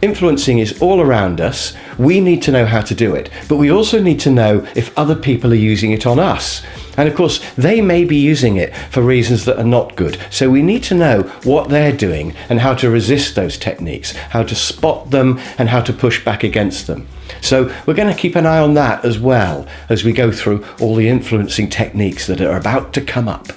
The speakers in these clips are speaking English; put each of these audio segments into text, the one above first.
Influencing is all around us. We need to know how to do it, but we also need to know if other people are using it on us. And of course, they may be using it for reasons that are not good. So we need to know what they're doing and how to resist those techniques, how to spot them and how to push back against them. So we're going to keep an eye on that as well as we go through all the influencing techniques that are about to come up.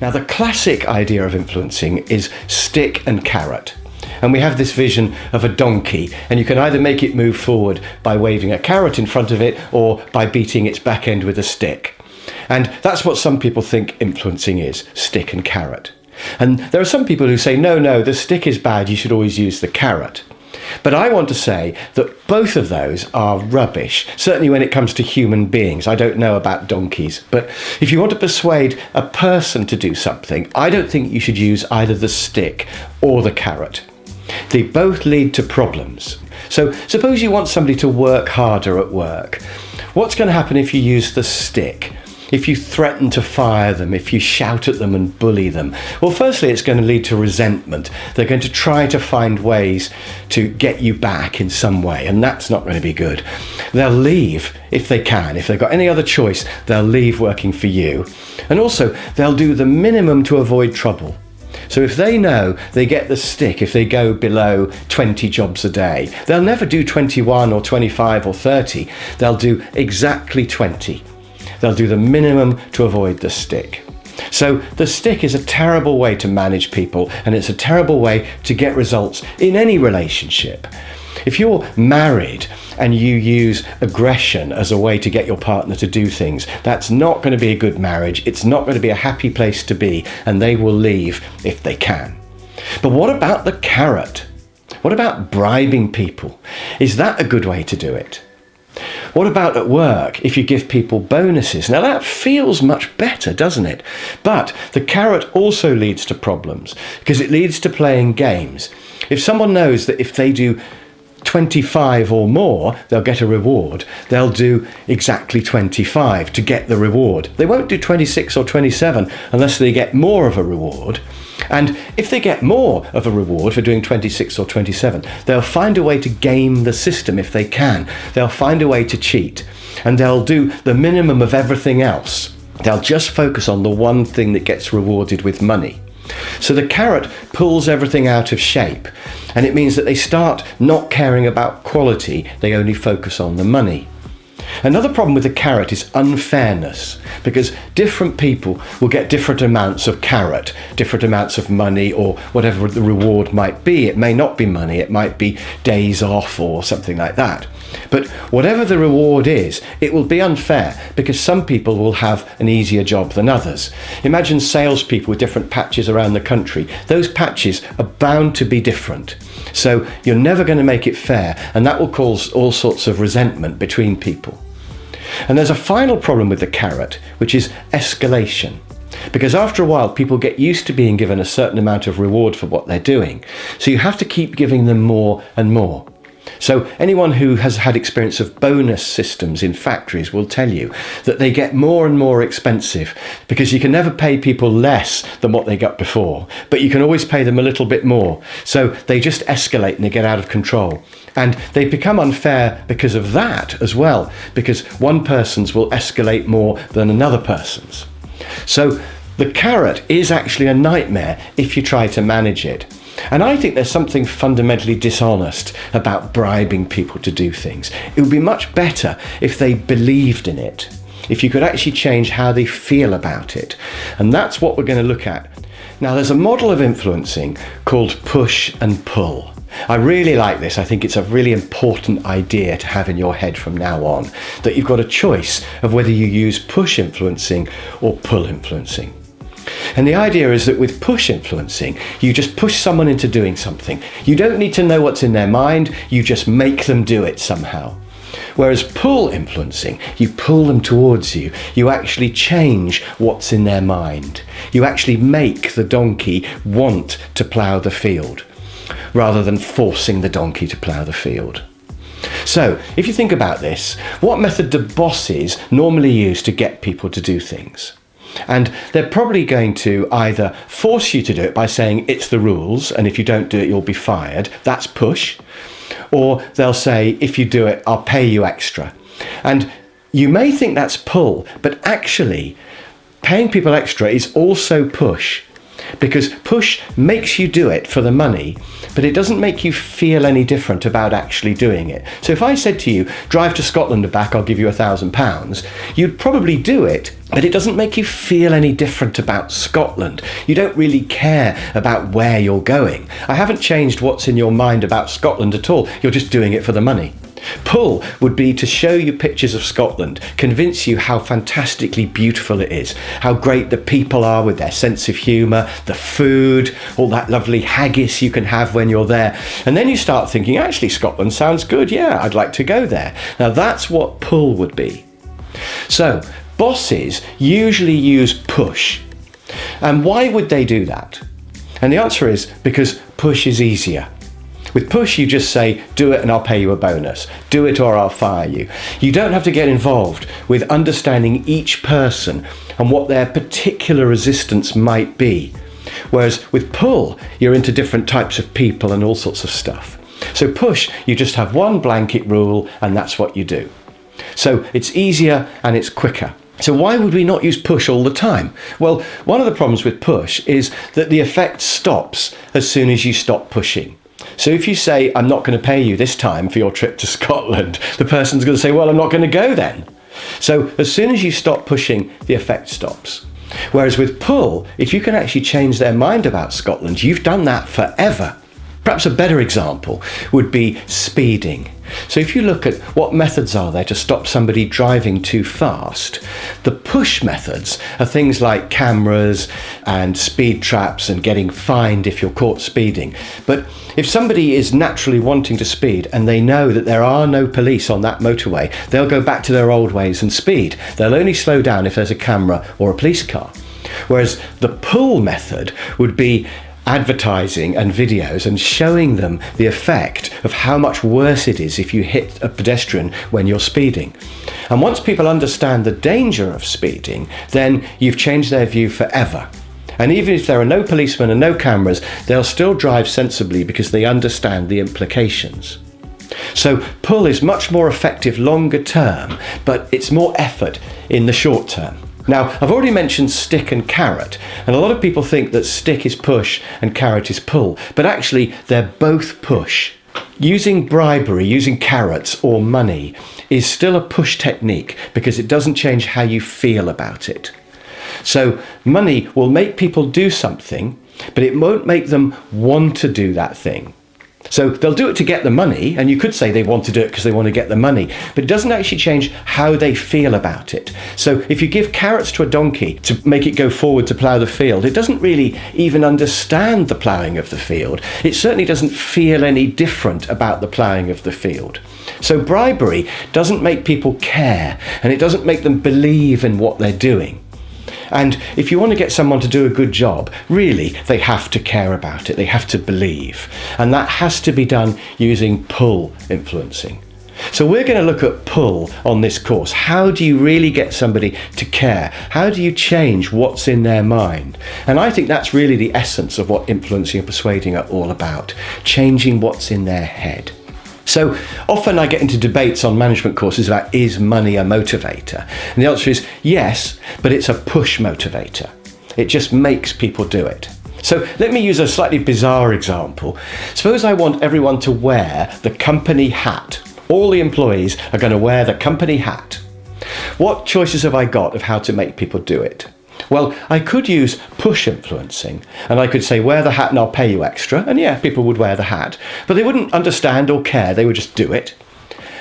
Now, the classic idea of influencing is stick and carrot. And we have this vision of a donkey, and you can either make it move forward by waving a carrot in front of it or by beating its back end with a stick. And that's what some people think influencing is, stick and carrot. And there are some people who say, no, the stick is bad, you should always use the carrot. But I want to say that both of those are rubbish, certainly when it comes to human beings. I don't know about donkeys, but if you want to persuade a person to do something, I don't think you should use either the stick or the carrot. They both lead to problems. So suppose you want somebody to work harder at work. What's going to happen if you use the stick? If you threaten to fire them, if you shout at them and bully them? Well, firstly, it's going to lead to resentment. They're going to try to find ways to get you back in some way, and that's not going to be good. They'll leave if they can. If they've got any other choice, they'll leave working for you. And also, they'll do the minimum to avoid trouble. So if they know they get the stick if they go below 20 jobs a day, they'll never do 21 or 25 or 30. They'll do exactly 20. They'll do the minimum to avoid the stick. So the stick is a terrible way to manage people, and it's a terrible way to get results in any relationship. If you're married and you use aggression as a way to get your partner to do things, that's not going to be a good marriage. It's not going to be a happy place to be, and they will leave if they can. But what about the carrot? What about bribing people? Is that a good way to do it? What about at work, if you give people bonuses? Now that feels much better, doesn't it? But the carrot also leads to problems, because it leads to playing games. If someone knows that if they do 25 or more, they'll get a reward, they'll do exactly 25 to get the reward. They won't do 26 or 27 unless they get more of a reward. And if they get more of a reward for doing 26 or 27, they'll find a way to game the system if they can. They'll find a way to cheat, and they'll do the minimum of everything else. They'll just focus on the one thing that gets rewarded with money. So the carrot pulls everything out of shape, and it means that they start not caring about quality, they only focus on the money. Another problem with the carrot is unfairness, because different people will get different amounts of carrot, different amounts of money, or whatever the reward might be. It may not be money, it might be days off or something like that. But whatever the reward is, it will be unfair, because some people will have an easier job than others. Imagine salespeople with different patches around the country. Those patches are bound to be different. So you're never going to make it fair, and that will cause all sorts of resentment between people. And there's a final problem with the carrot, which is escalation. Because after a while, people get used to being given a certain amount of reward for what they're doing. So you have to keep giving them more and more. So anyone who has had experience of bonus systems in factories will tell you that they get more and more expensive, because you can never pay people less than what they got before, but you can always pay them a little bit more. So they just escalate and they get out of control. And they become unfair because of that as well, because one person's will escalate more than another person's. So the carrot is actually a nightmare if you try to manage it. And I think there's something fundamentally dishonest about bribing people to do things. It would be much better if they believed in it, if you could actually change how they feel about it. And that's what we're going to look at. Now, there's a model of influencing called push and pull. I really like this. I think it's a really important idea to have in your head from now on, that you've got a choice of whether you use push influencing or pull influencing. And the idea is that with push influencing, you just push someone into doing something. You don't need to know what's in their mind, you just make them do it somehow. Whereas pull influencing, you pull them towards you. You actually change what's in their mind. You actually make the donkey want to plough the field, rather than forcing the donkey to plough the field. So, if you think about this, what method do bosses normally use to get people to do things? And they're probably going to either force you to do it by saying it's the rules, and if you don't do it, you'll be fired. That's push. Or they'll say, if you do it, I'll pay you extra. And you may think that's pull, but actually paying people extra is also push. Because push makes you do it for the money, but it doesn't make you feel any different about actually doing it. So if I said to you, drive to Scotland and back, I'll give you £1,000, you'd probably do it, but it doesn't make you feel any different about Scotland. You don't really care about where you're going. I haven't changed what's in your mind about Scotland at all. You're just doing it for the money. Pull would be to show you pictures of Scotland, convince you how fantastically beautiful it is, how great the people are with their sense of humour, the food, all that lovely haggis you can have when you're there. And then you start thinking, actually, Scotland sounds good. Yeah, I'd like to go there. Now that's what pull would be. So bosses usually use push. And why would they do that? And the answer is because push is easier. With push, you just say, do it and I'll pay you a bonus. Do it or I'll fire you. You don't have to get involved with understanding each person and what their particular resistance might be. Whereas with pull, you're into different types of people and all sorts of stuff. So push, you just have one blanket rule and that's what you do. So it's easier and it's quicker. So why would we not use push all the time? Well, one of the problems with push is that the effect stops as soon as you stop pushing. So if you say, I'm not going to pay you this time for your trip to Scotland, the person's going to say, well, I'm not going to go then. So as soon as you stop pushing, the effect stops. Whereas with pull, if you can actually change their mind about Scotland, you've done that forever. Perhaps a better example would be speeding. So if you look at what methods are there to stop somebody driving too fast, the push methods are things like cameras and speed traps and getting fined if you're caught speeding. But if somebody is naturally wanting to speed and they know that there are no police on that motorway, they'll go back to their old ways and speed. They'll only slow down if there's a camera or a police car. Whereas the pull method would be advertising and videos and showing them the effect of how much worse it is if you hit a pedestrian when you're speeding. And once people understand the danger of speeding, then you've changed their view forever. And even if there are no policemen and no cameras, they'll still drive sensibly because they understand the implications. So pull is much more effective longer term, but it's more effort in the short term. Now, I've already mentioned stick and carrot, and a lot of people think that stick is push and carrot is pull, but actually they're both push. Using bribery, using carrots or money is still a push technique because it doesn't change how you feel about it. So money will make people do something, but it won't make them want to do that thing. So they'll do it to get the money, and you could say they want to do it because they want to get the money, but it doesn't actually change how they feel about it. So if you give carrots to a donkey to make it go forward to plough the field, it doesn't really even understand the ploughing of the field. It certainly doesn't feel any different about the ploughing of the field. So bribery doesn't make people care, and it doesn't make them believe in what they're doing. And if you want to get someone to do a good job, really, they have to care about it. They have to believe. And that has to be done using pull influencing. So we're going to look at pull on this course. How do you really get somebody to care? How do you change what's in their mind? And I think that's really the essence of what influencing and persuading are all about. Changing what's in their head. So often I get into debates on management courses about, is money a motivator? And the answer is yes, but it's a push motivator. It just makes people do it. So let me use a slightly bizarre example. Suppose I want everyone to wear the company hat. All the employees are going to wear the company hat. What choices have I got of how to make people do it? Well, I could use push influencing, and I could say, wear the hat and I'll pay you extra. And yeah, people would wear the hat, but they wouldn't understand or care. They would just do it.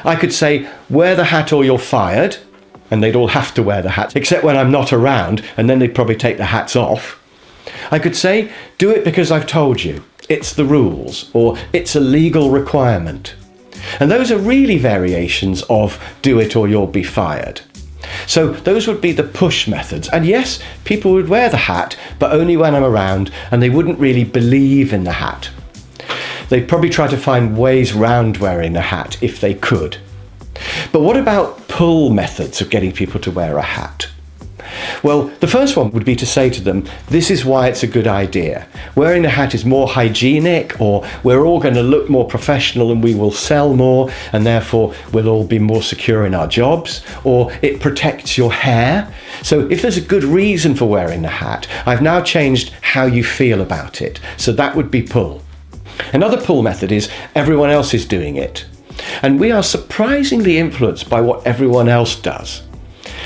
I could say, wear the hat or you're fired, and they'd all have to wear the hat, except when I'm not around, and then they'd probably take the hats off. I could say, do it because I've told you. It's the rules, or it's a legal requirement. And those are really variations of do it or you'll be fired. So those would be the push methods. And yes, people would wear the hat, but only when I'm around, and they wouldn't really believe in the hat. They'd probably try to find ways round wearing the hat if they could. But what about pull methods of getting people to wear a hat? Well, the first one would be to say to them, this is why it's a good idea. Wearing the hat is more hygienic, or we're all going to look more professional and we will sell more, and therefore we'll all be more secure in our jobs, or it protects your hair. So if there's a good reason for wearing the hat, I've now changed how you feel about it. So that would be pull. Another pull method is everyone else is doing it. And we are surprisingly influenced by what everyone else does.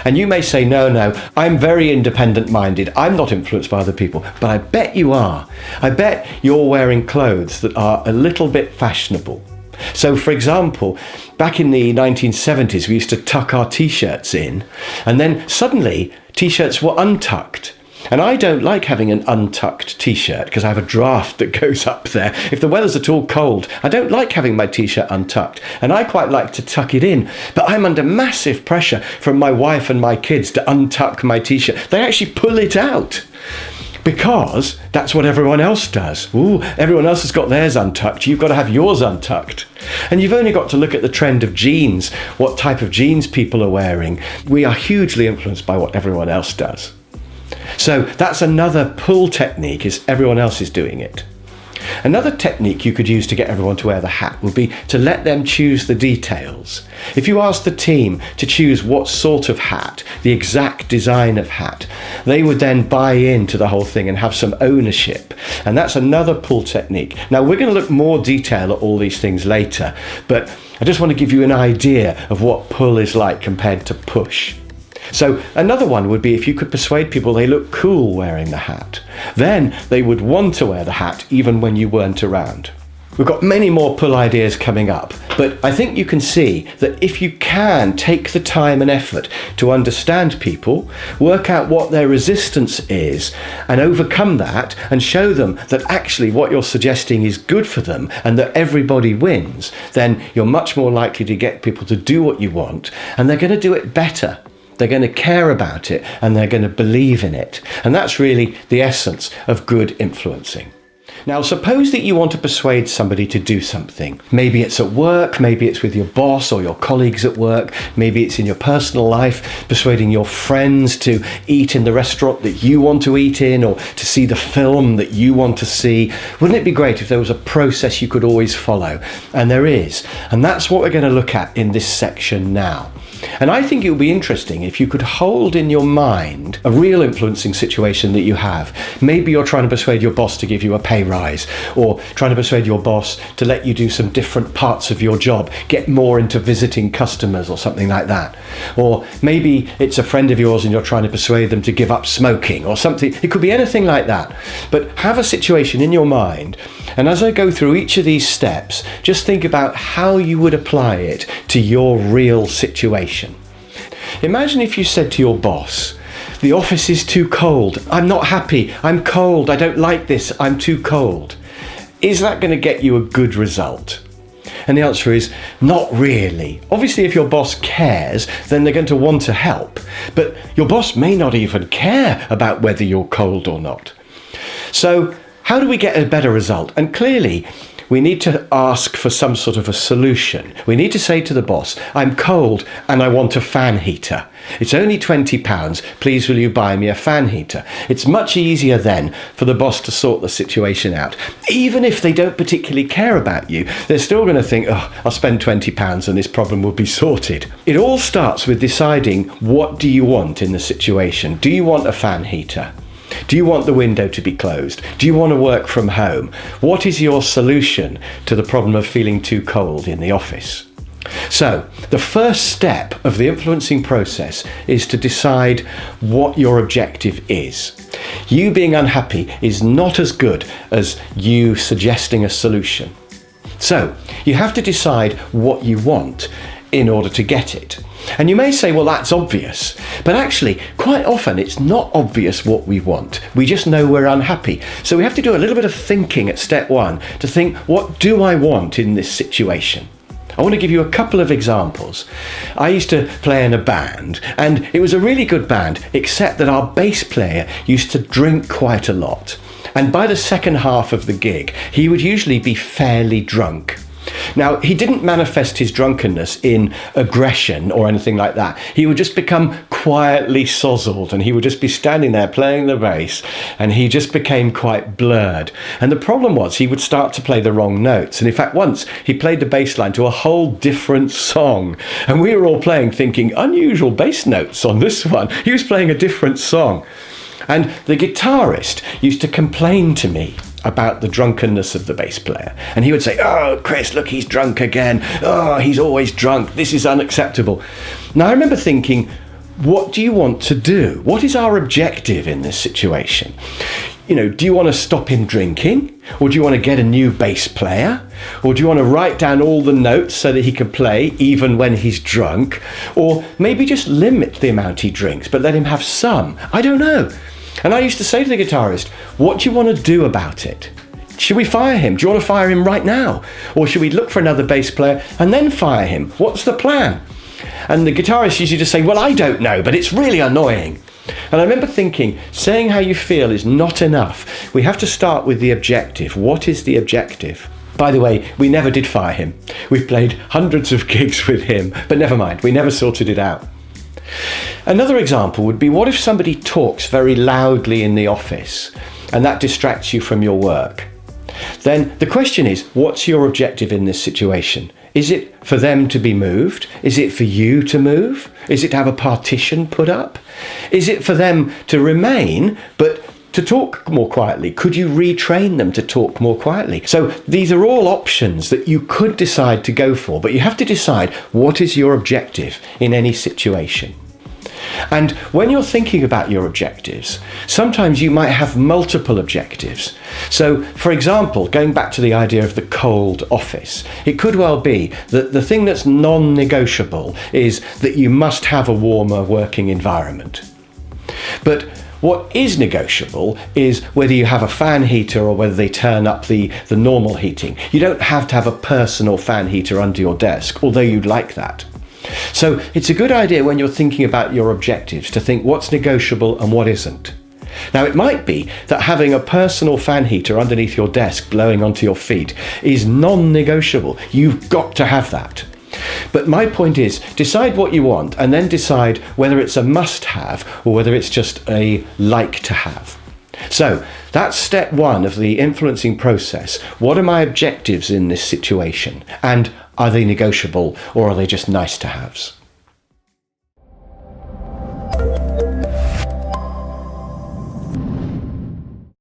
And you may say, no, I'm very independent minded. I'm not influenced by other people. But I bet you are. I bet you're wearing clothes that are a little bit fashionable. So, for example, back in the 1970s, we used to tuck our t-shirts in, and then suddenly t-shirts were untucked. And I don't like having an untucked t-shirt because I have a draft that goes up there. If the weather's at all cold, I don't like having my t-shirt untucked, and I quite like to tuck it in. But I'm under massive pressure from my wife and my kids to untuck my t-shirt. They actually pull it out because that's what everyone else does. Ooh, everyone else has got theirs untucked. You've got to have yours untucked. And you've only got to look at the trend of jeans, what type of jeans people are wearing. We are hugely influenced by what everyone else does. So that's another pull technique, is everyone else is doing it. Another technique you could use to get everyone to wear the hat would be to let them choose the details. If you ask the team to choose what sort of hat, the exact design of hat, they would then buy into the whole thing and have some ownership. And that's another pull technique. Now, we're going to look more detail at all these things later, but I just want to give you an idea of what pull is like compared to push. So another one would be if you could persuade people they look cool wearing the hat. Then they would want to wear the hat even when you weren't around. We've got many more pull ideas coming up, but I think you can see that if you can take the time and effort to understand people, work out what their resistance is, and overcome that, and show them that actually what you're suggesting is good for them and that everybody wins, then you're much more likely to get people to do what you want, and they're going to do it better. They're going to care about it, and they're going to believe in it. And that's really the essence of good influencing. Now, suppose that you want to persuade somebody to do something. Maybe it's at work, maybe it's with your boss or your colleagues at work, maybe it's in your personal life, persuading your friends to eat in the restaurant that you want to eat in, or to see the film that you want to see. Wouldn't it be great if there was a process you could always follow? And there is. And that's what we're going to look at in this section now. And I think it would be interesting if you could hold in your mind a real influencing situation that you have. Maybe you're trying to persuade your boss to give you a pay rise, or trying to persuade your boss to let you do some different parts of your job, get more into visiting customers or something like that. Or maybe it's a friend of yours and you're trying to persuade them to give up smoking or something. It could be anything like that. But have a situation in your mind, and as I go through each of these steps, just think about how you would apply it to your real situation. Imagine if you said to your boss, "The office is too cold. I'm not happy. I'm cold. I don't like this. I'm too cold." Is that going to get you a good result? And the answer is not really. Obviously, if your boss cares, then they're going to want to help. But your boss may not even care about whether you're cold or not. So how do we get a better result? And clearly, we need to ask for some sort of a solution. We need to say to the boss, "I'm cold and I want a fan heater. It's only £20. Please will you buy me a fan heater?" It's much easier then for the boss to sort the situation out. Even if they don't particularly care about you, they're still going to think, "Oh, I'll spend £20 and this problem will be sorted." It all starts with deciding, what do you want in the situation? Do you want a fan heater? Do you want the window to be closed? Do you want to work from home? What is your solution to the problem of feeling too cold in the office? So, the first step of the influencing process is to decide what your objective is. You being unhappy is not as good as you suggesting a solution. So, you have to decide what you want in order to get it. And you may say, well, that's obvious. But actually, quite often it's not obvious what we want. We just know we're unhappy. So we have to do a little bit of thinking at step one to think, what do I want in this situation? I want to give you a couple of examples. I used to play in a band, and it was a really good band, except that our bass player used to drink quite a lot. And by the second half of the gig, he would usually be fairly drunk. Now, he didn't manifest his drunkenness in aggression or anything like that. He would just become quietly sozzled, and he would just be standing there playing the bass, and he just became quite blurred. And the problem was he would start to play the wrong notes. And in fact, once he played the bass line to a whole different song, and we were all playing thinking, unusual bass notes on this one. He was playing a different song. And the guitarist used to complain to me about the drunkenness of the bass player. And he would say, "Oh, Chris, look, he's drunk again. Oh, he's always drunk. This is unacceptable." Now, I remember thinking, what do you want to do? What is our objective in this situation? You know, do you want to stop him drinking? Or do you want to get a new bass player? Or do you want to write down all the notes so that he can play even when he's drunk? Or maybe just limit the amount he drinks, but let him have some? I don't know. And I used to say to the guitarist, what do you want to do about it? Should we fire him? Do you want to fire him right now? Or should we look for another bass player and then fire him? What's the plan? And the guitarist usually just say, well, I don't know, but it's really annoying. And I remember thinking, saying how you feel is not enough. We have to start with the objective. What is the objective? By the way, we never did fire him. We've played hundreds of gigs with him, but never mind, we never sorted it out. Another example would be, what if somebody talks very loudly in the office and that distracts you from your work? Then the question is, what's your objective in this situation? Is it for them to be moved? Is it for you to move? Is it to have a partition put up? Is it for them to remain, but to talk more quietly? Could you retrain them to talk more quietly? So these are all options that you could decide to go for, but you have to decide what is your objective in any situation. And when you're thinking about your objectives, sometimes you might have multiple objectives. So, for example, going back to the idea of the cold office, it could well be that the thing that's non-negotiable is that you must have a warmer working environment. But what is negotiable is whether you have a fan heater or whether they turn up the normal heating. You don't have to have a personal fan heater under your desk, although you'd like that. So it's a good idea when you're thinking about your objectives to think what's negotiable and what isn't. Now, it might be that having a personal fan heater underneath your desk blowing onto your feet is non-negotiable. You've got to have that. But my point is, decide what you want and then decide whether it's a must-have or whether it's just a like-to-have. So that's step one of the influencing process. What are my objectives in this situation? And are they negotiable or are they just nice-to-haves?